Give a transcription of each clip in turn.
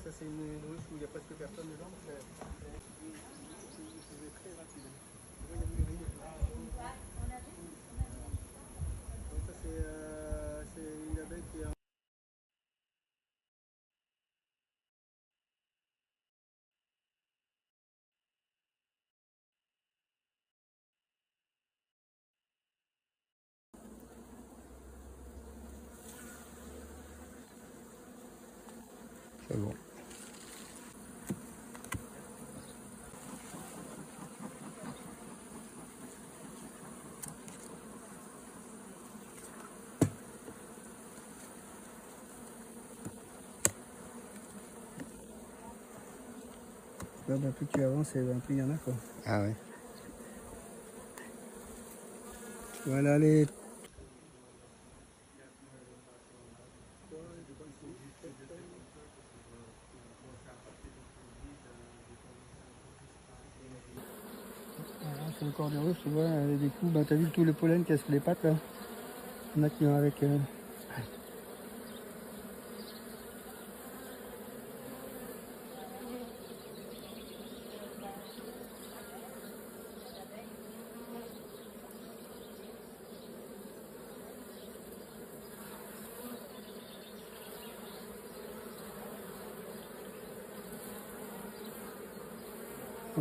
ça c'est une ruche où il n'y a presque personne dedans. C'est très rapide. Donc ça c'est une abeille qui est c'est bon. là, plus tu avances, plus il y en a quoi. Ah ouais. Voilà les. C'est encore des ruches, tu vois, des coups, bah, t'as vu tout le pollen qui a sur les pattes là. Il y en a qui ont avec.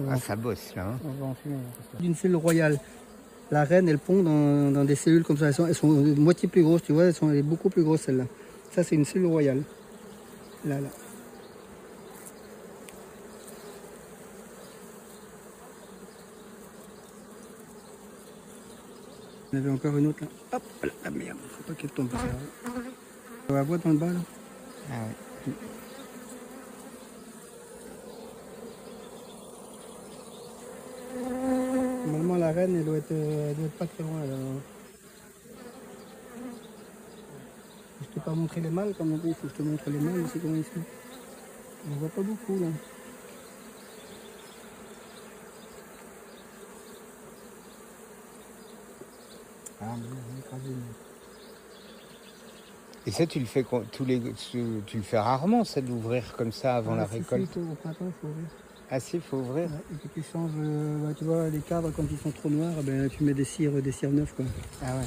Ah, ça bosse là. Hein. On va en fumer. D'une cellule royale. La reine, elle pond dans des cellules comme ça. Elles sont moitié plus grosses, tu vois, elle est beaucoup plus grosse celle-là. Ça, c'est une cellule royale. Là, là. Il y en avait encore une autre là. Hop là, ah merde, faut pas qu'elle tombe. On va voir dans le bas là. Ah ouais. Normalement, la reine, elle doit être pas très loin. Là. Je t'ai pas montré les mâles comme on dit, il faut que je te montre les mâles aussi comment ils sont. On voit pas beaucoup là. Ah, mais on a écrasé une. Et ça, tu le fais tu le fais rarement, ça, d'ouvrir comme ça avant la récolte. Si, au printemps, il faut ouvrir. Ah si, il faut ouvrir. Ouais, et puis tu changes, bah, tu vois, les cadres quand ils sont trop noirs, ben, tu mets des cires neuves quoi. Ah ouais.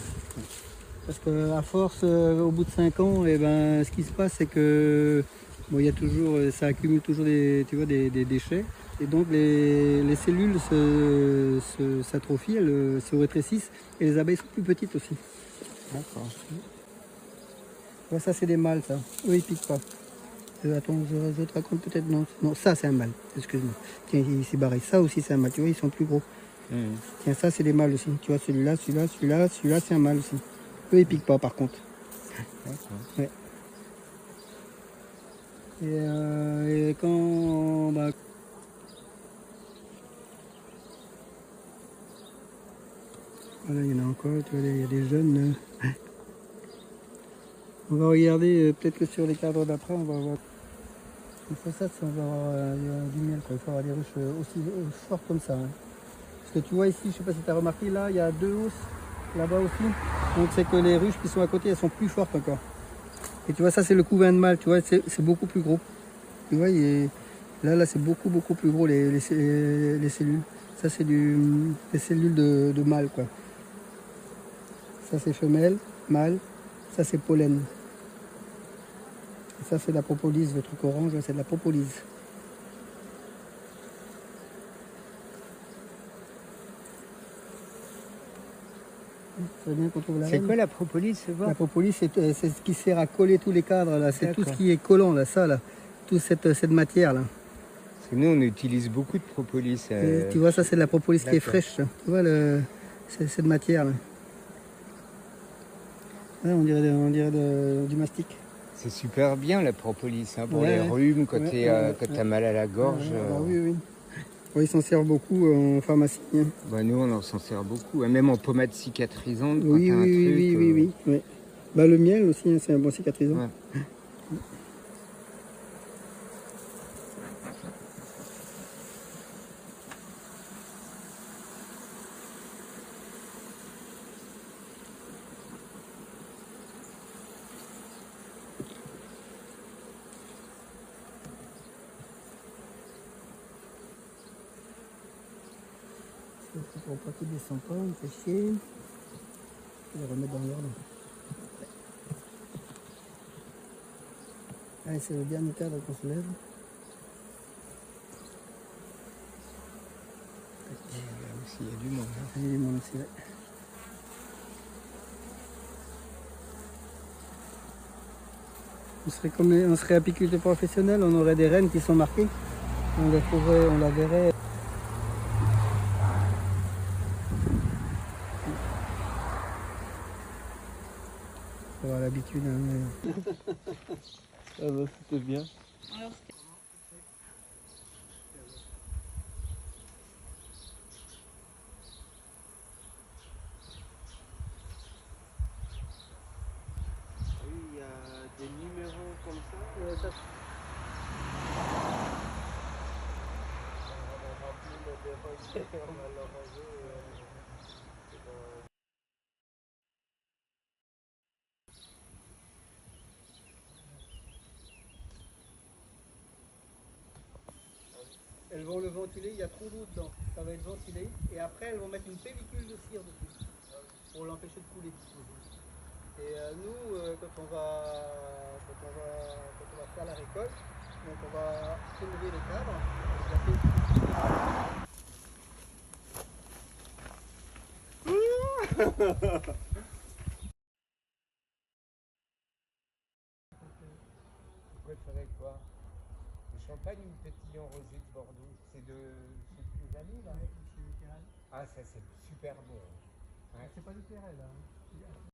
Parce qu'à force, au bout de 5 ans, et ben, ce qui se passe, c'est que bon, il y a toujours, ça accumule toujours des déchets. Et donc les cellules s'atrophient, elles se rétrécissent et les abeilles sont plus petites aussi. D'accord. Ouais, ça c'est des mâles ça. Eux ils piquent pas. Attends, je te raconte peut-être non. Non, ça c'est un mâle, excuse-moi. Tiens, il s'est barré. Ça aussi c'est un mâle, tu vois, ils sont plus gros. Tiens, ça c'est des mâles aussi. Tu vois, celui-là, c'est un mâle aussi. Eux ils piquent pas par contre. Ouais. Et quand bah, voilà, il y en a encore, tu vois, il y a des jeunes. On va regarder, peut-être que sur les cadres d'après, on va voir. Il faut ça, on va avoir du miel, quoi. Il faut avoir des ruches aussi fortes comme ça. Hein. Parce que tu vois ici, je ne sais pas si tu as remarqué, là, il y a 2 hausses, là-bas aussi. Donc c'est que les ruches qui sont à côté, elles sont plus fortes encore. Et tu vois, ça c'est le couvain de mâle, tu vois, c'est beaucoup plus gros. Tu vois, là c'est beaucoup plus gros les cellules. Ça c'est des cellules de mâle, quoi. Ça c'est femelle, mâle, ça c'est pollen. Et ça c'est la propolis, le truc orange, c'est de la propolis. C'est quoi la propolis, La propolis, c'est ce qui sert à coller tous les cadres, là. C'est tout ce qui est collant, là, ça, là. Toute cette matière, là. Parce que nous, on utilise beaucoup de propolis. Tu vois, ça, c'est de la propolis qui est fraîche. Tu vois, cette matière, là. Ouais, on dirait du mastic. C'est super bien, la propolis, hein, pour Ouais, les rhumes, quand ouais, t'as mal à la gorge. Oui. Ouais, ils s'en servent beaucoup en pharmacie. Hein. Bah, nous, on s'en sert beaucoup. Hein, même en pommade cicatrisante, quand Oui, t'as un truc. oui. Bah, le miel aussi, hein, c'est un bon cicatrisant. Ouais. truc pour pas qu'il descend pas, il me fait chier. Je vais le remettre dans l'ordre. Allez, c'est le dernier cadre qu'on se lève. Et là aussi, il y a du monde. Hein. Il y a du monde aussi, ouais. On serait apiculteur professionnel, on aurait des rennes qui sont marquées. On les trouverait, on la verrait. Faut avoir l'habitude. Hein, mais... Ah bah c'était bien. Oui, il y a des numéros comme ça. On va le ranger. Elles vont le ventiler, il y a trop d'eau dedans. Ça va être ventilé. Et après, elles vont mettre une pellicule de cire dessus pour l'empêcher de couler. Et nous, quand on va faire la récolte, donc on va soulever le cadre. La pellicule. Vous préférez quoi? Le champagne ou le pétillant rosé de Bordeaux? C'est de tes amis là? Ah, ça c'est super bon. Ouais. C'est pas du Pérel, là.